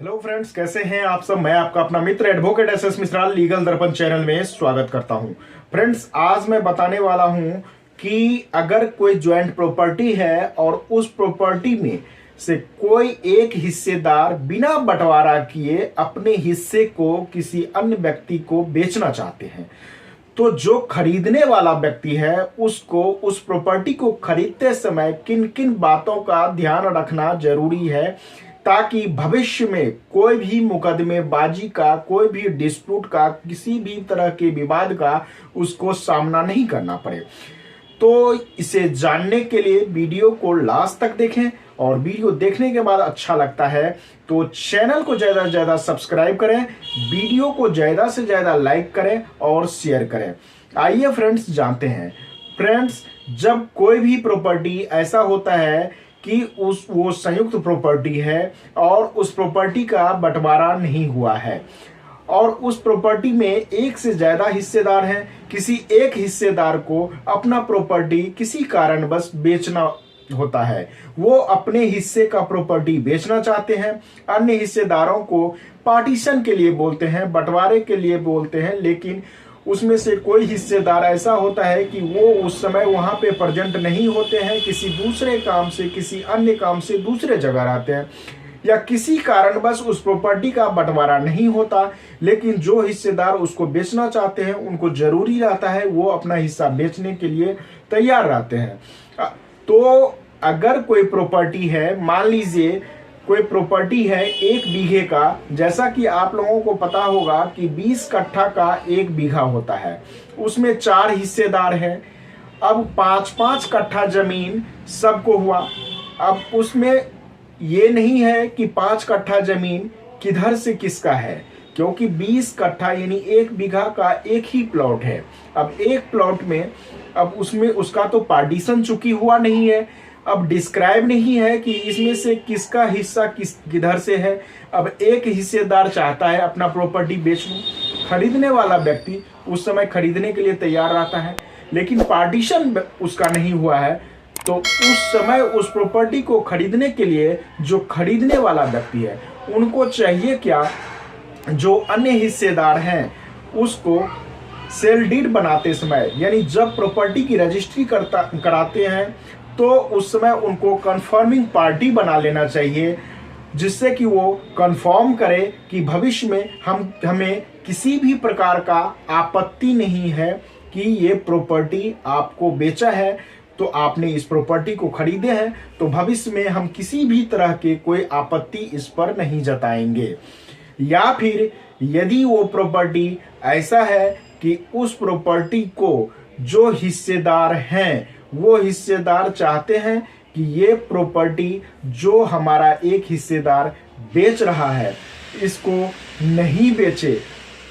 Hello friends, कैसे हैं आप सब। मैं आपका अपना मित्र एडवोकेट एस मिश्रा लीगल दर्पण चैनल में स्वागत करता हूं। फ्रेंड्स, आज मैं बताने वाला हूं कि अगर कोई ज्वाइंट प्रॉपर्टी है और उस प्रॉपर्टी में से कोई एक हिस्सेदार बिना बंटवारा किए अपने हिस्से को किसी अन्य व्यक्ति को बेचना चाहते हैं, तो जो खरीदने वाला व्यक्ति है उसको उस प्रॉपर्टी को खरीदते समय किन किन बातों का ध्यान रखना जरूरी है, ताकि भविष्य में कोई भी मुकदमेबाजी का, कोई भी डिस्प्यूट का, किसी भी तरह के विवाद का उसको सामना नहीं करना पड़े। तो इसे जानने के लिए वीडियो को लास्ट तक देखें, और वीडियो देखने के बाद अच्छा लगता है तो चैनल को ज़्यादा से ज़्यादा सब्सक्राइब करें, वीडियो को ज़्यादा से ज़्यादा लाइक करें और शेयर करें। आइए फ्रेंड्स, जानते हैं। फ्रेंड्स, जब कोई भी प्रॉपर्टी ऐसा होता है कि वो संयुक्त प्रॉपर्टी है और उस प्रॉपर्टी का बंटवारा नहीं हुआ है और उस प्रॉपर्टी में एक से ज्यादा हिस्सेदार हैं, किसी एक हिस्सेदार को अपना प्रॉपर्टी किसी कारणवश बेचना होता है, वो अपने हिस्से का प्रॉपर्टी बेचना चाहते हैं, अन्य हिस्सेदारों को पार्टीशन के लिए बोलते हैं, बंटवारे के लिए बोलते हैं, लेकिन उसमें से कोई हिस्सेदार ऐसा होता है कि वो उस समय वहां पे प्रेजेंट नहीं होते हैं, किसी दूसरे काम से, किसी अन्य काम से दूसरे जगह रहते हैं, या किसी कारणवश उस प्रॉपर्टी का बंटवारा नहीं होता, लेकिन जो हिस्सेदार उसको बेचना चाहते हैं उनको जरूरी रहता है वो अपना हिस्सा बेचने के लिए तैयार रहते हैं। तो अगर कोई प्रॉपर्टी है, मान लीजिए कोई प्रॉपर्टी है 1 बीघे का, जैसा कि आप लोगों को पता होगा कि 20 कट्ठा का 1 बीघा होता है, उसमें 4 हिस्सेदार हैं। अब 5-5 कट्ठा जमीन सबको हुआ। अब उसमें ये नहीं है कि 5 कट्ठा जमीन किधर से किसका है, क्योंकि 20 कट्ठा यानी 1 बीघा का एक ही प्लॉट है। अब एक प्लॉट में अब उसमें उसका तो पार्टीशन चुकी हुआ नहीं है, अब डिस्क्राइब नहीं है कि इसमें से किसका हिस्सा किधर से है। अब एक हिस्सेदार चाहता है अपना प्रॉपर्टी बेच लूं, खरीदने वाला व्यक्ति उस समय खरीदने के लिए तैयार रहता है, लेकिन पार्टीशन उसका नहीं हुआ है, तो उस समय उस प्रॉपर्टी को खरीदने के लिए जो खरीदने वाला व्यक्ति है उनको चाहिए क्या, जो अन्य हिस्सेदार हैं उसको सेल डीड बनाते समय, यानी जब प्रॉपर्टी की रजिस्ट्री कराते हैं तो उस समय उनको कंफर्मिंग पार्टी बना लेना चाहिए, जिससे कि वो कंफर्म करे कि भविष्य में हमें किसी भी प्रकार का आपत्ति नहीं है कि ये प्रॉपर्टी आपको बेचा है, तो आपने इस प्रॉपर्टी को खरीदे हैं, तो भविष्य में हम किसी भी तरह के कोई आपत्ति इस पर नहीं जताएंगे। या फिर यदि वो प्रॉपर्टी ऐसा है कि उस प्रॉपर्टी को जो हिस्सेदार हैं वो हिस्सेदार चाहते हैं कि ये प्रॉपर्टी जो हमारा एक हिस्सेदार बेच रहा है इसको नहीं बेचे,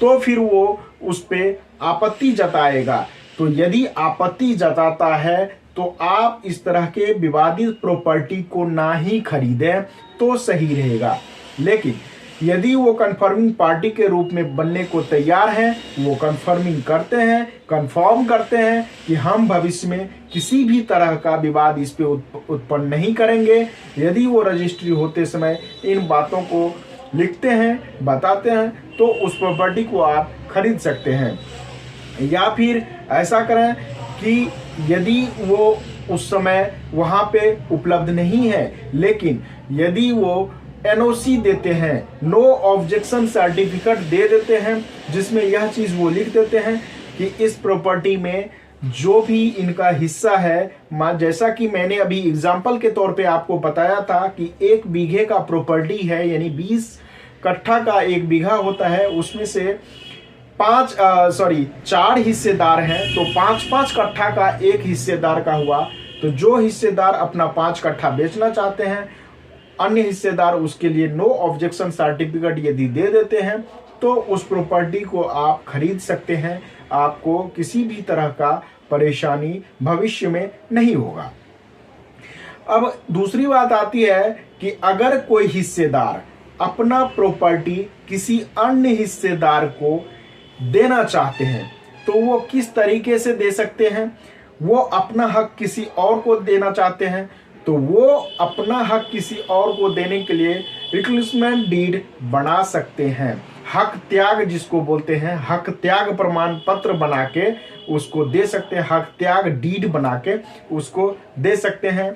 तो फिर वो उस पे आपत्ति जताएगा। तो यदि आपत्ति जताता है तो आप इस तरह के विवादित प्रॉपर्टी को ना ही खरीदें तो सही रहेगा। लेकिन यदि वो कंफर्मिंग पार्टी के रूप में बनने को तैयार हैं, वो कंफर्मिंग करते हैं, कंफर्म करते हैं कि हम भविष्य में किसी भी तरह का विवाद इस पे उत्पन्न नहीं करेंगे, यदि वो रजिस्ट्री होते समय इन बातों को लिखते हैं, बताते हैं, तो उस प्रॉपर्टी को आप खरीद सकते हैं। या फिर ऐसा करें कि यदि वो उस समय वहाँ पे उपलब्ध नहीं है, लेकिन यदि वो एनओसी देते हैं, नो ऑब्जेक्शन सर्टिफिकेट दे देते हैं, जिसमें यह चीज वो लिख देते हैं कि इस प्रॉपर्टी में जो भी इनका हिस्सा है, जैसा कि मैंने अभी एग्जांपल के तौर पे आपको बताया था कि 1 बीघे का प्रॉपर्टी है, यानी 20 कट्ठा का 1 बीघा होता है, उसमें से 4 हिस्सेदार हैं, तो 5-5 कट्ठा का एक हिस्सेदार का हुआ। तो जो हिस्सेदार अपना 5 कट्ठा बेचना चाहते हैं, अन्य हिस्सेदार उसके लिए नो ऑब्जेक्शन सर्टिफिकेट यदि दे देते हैं, तो उस प्रॉपर्टी को आप खरीद सकते हैं, आपको किसी भी तरह का परेशानी भविष्य में नहीं होगा। अब दूसरी बात आती है कि अगर कोई हिस्सेदार अपना प्रॉपर्टी किसी अन्य हिस्सेदार को देना चाहते हैं, तो वो किस तरीके से दे सकते हैं। वो अपना हक किसी और को देना चाहते हैं, तो वो अपना हक किसी और को देने के लिए रिप्लेसमेंट डीड बना सकते हैं। हक त्याग जिसको बोलते हैं, हक त्याग प्रमाण पत्र बना के उसको दे सकते हैं, हक त्याग डीड बना के उसको दे सकते हैं।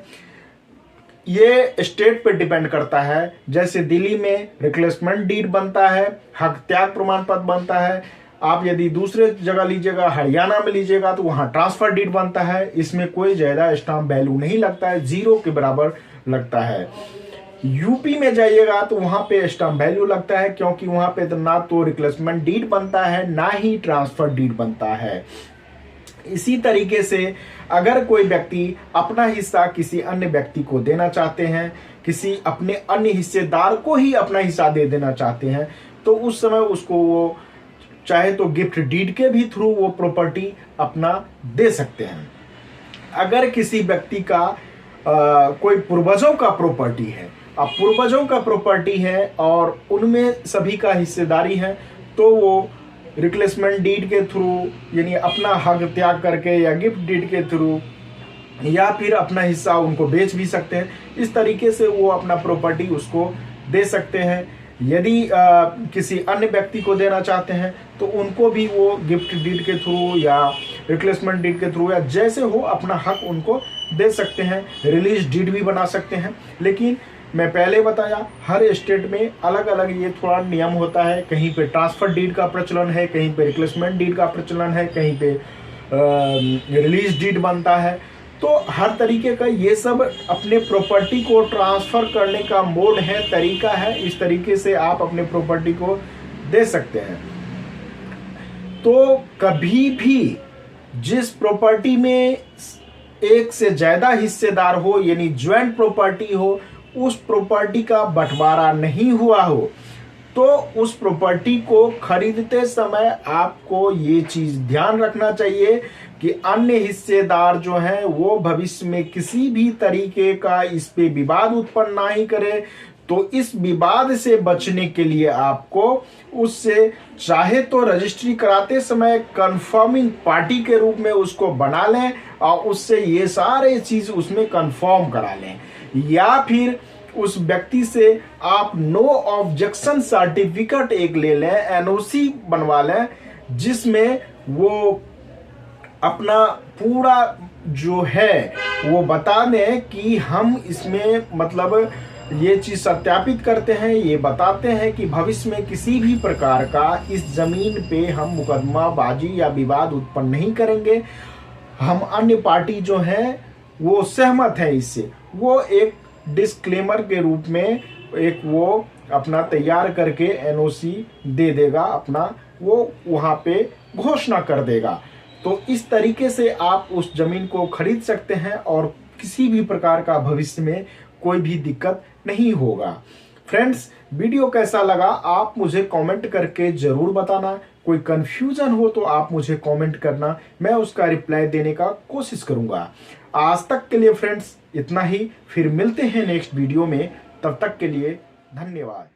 ये स्टेट पे डिपेंड करता है। जैसे दिल्ली में रिप्लेसमेंट डीड बनता है, हक त्याग प्रमाण पत्र बनता है। आप यदि दूसरे जगह लीजिएगा, हरियाणा में लीजिएगा, तो वहां ट्रांसफर डीड बनता है। इसमें कोई ज्यादा स्टाम्प वैल्यू नहीं लगता है, 0 के बराबर लगता है। यूपी में जाइएगा तो वहां पे स्टाम्प वैल्यू लगता है, क्योंकि वहां पे तो ना तो रिप्लेसमेंट डीड बनता है ना ही ट्रांसफर डीड बनता है। इसी तरीके से अगर कोई व्यक्ति अपना हिस्सा किसी अन्य व्यक्ति को देना चाहते हैं, किसी अपने अन्य हिस्सेदार को ही अपना हिस्सा दे देना चाहते हैं, तो उस समय उसको वो चाहे तो गिफ्ट डीड के भी थ्रू वो प्रॉपर्टी अपना दे सकते हैं। अगर किसी व्यक्ति का कोई पूर्वजों का प्रॉपर्टी है, अब पूर्वजों का प्रॉपर्टी है और उनमें सभी का हिस्सेदारी है, तो वो रिप्लेसमेंट डीड के थ्रू यानी अपना हक त्याग करके या गिफ्ट डीड के थ्रू या फिर अपना हिस्सा उनको बेच भी सकते हैं। इस तरीके से वो अपना प्रॉपर्टी उसको दे सकते हैं। यदि किसी अन्य व्यक्ति को देना चाहते हैं तो उनको भी वो गिफ्ट डीड के थ्रू या रिप्लेसमेंट डीड के थ्रू या जैसे हो अपना हक उनको दे सकते हैं। रिलीज डीड भी बना सकते हैं। लेकिन मैं पहले बताया हर स्टेट में अलग अलग ये थोड़ा नियम होता है। कहीं पे ट्रांसफर डीड का प्रचलन है, कहीं पे रिप्लेसमेंट डीड का प्रचलन है, कहीं पे रिलीज डीड बनता है। तो हर तरीके का ये सब अपने प्रॉपर्टी को ट्रांसफर करने का मोड है, तरीका है। इस तरीके से आप अपने प्रॉपर्टी को दे सकते हैं। तो कभी भी जिस प्रॉपर्टी में एक से ज्यादा हिस्सेदार हो यानी ज्वाइंट प्रॉपर्टी हो, उस प्रॉपर्टी का बंटवारा नहीं हुआ हो, तो उस प्रॉपर्टी को खरीदते समय आपको ये चीज ध्यान रखना चाहिए कि अन्य हिस्सेदार जो हैं वो भविष्य में किसी भी तरीके का इस पे विवाद उत्पन्न ना ही करे। तो इस विवाद से बचने के लिए आपको उससे चाहे तो रजिस्ट्री कराते समय कंफर्मिंग पार्टी के रूप में उसको बना लें और उससे ये सारे चीज उसमें कंफर्म करा लें, या फिर उस व्यक्ति से आप नो ऑब्जेक्शन सर्टिफिकेट एक ले लें, एनओसी बनवा लें, जिसमें वो अपना पूरा जो है वो बता दें कि हम इसमें मतलब ये चीज सत्यापित करते हैं, ये बताते हैं कि भविष्य में किसी भी प्रकार का इस जमीन पे हम मुकदमाबाजी या विवाद उत्पन्न नहीं करेंगे। हम अन्य पार्टी जो है वो सहमत है इससे, वो एक डिस्क्लेमर के रूप में एक वो अपना तैयार करके एनओसी दे देगा, अपना वो वहां पे घोषणा कर देगा। तो इस तरीके से आप उस जमीन को खरीद सकते हैं और किसी भी प्रकार का भविष्य में कोई भी दिक्कत नहीं होगा। फ्रेंड्स, वीडियो कैसा लगा आप मुझे कमेंट करके जरूर बताना। कोई कंफ्यूजन हो तो आप मुझे कमेंट करना, मैं उसका रिप्लाई देने का कोशिश करूंगा। आज तक के लिए फ्रेंड्स इतना ही, फिर मिलते हैं नेक्स्ट वीडियो में। तब तक के लिए धन्यवाद।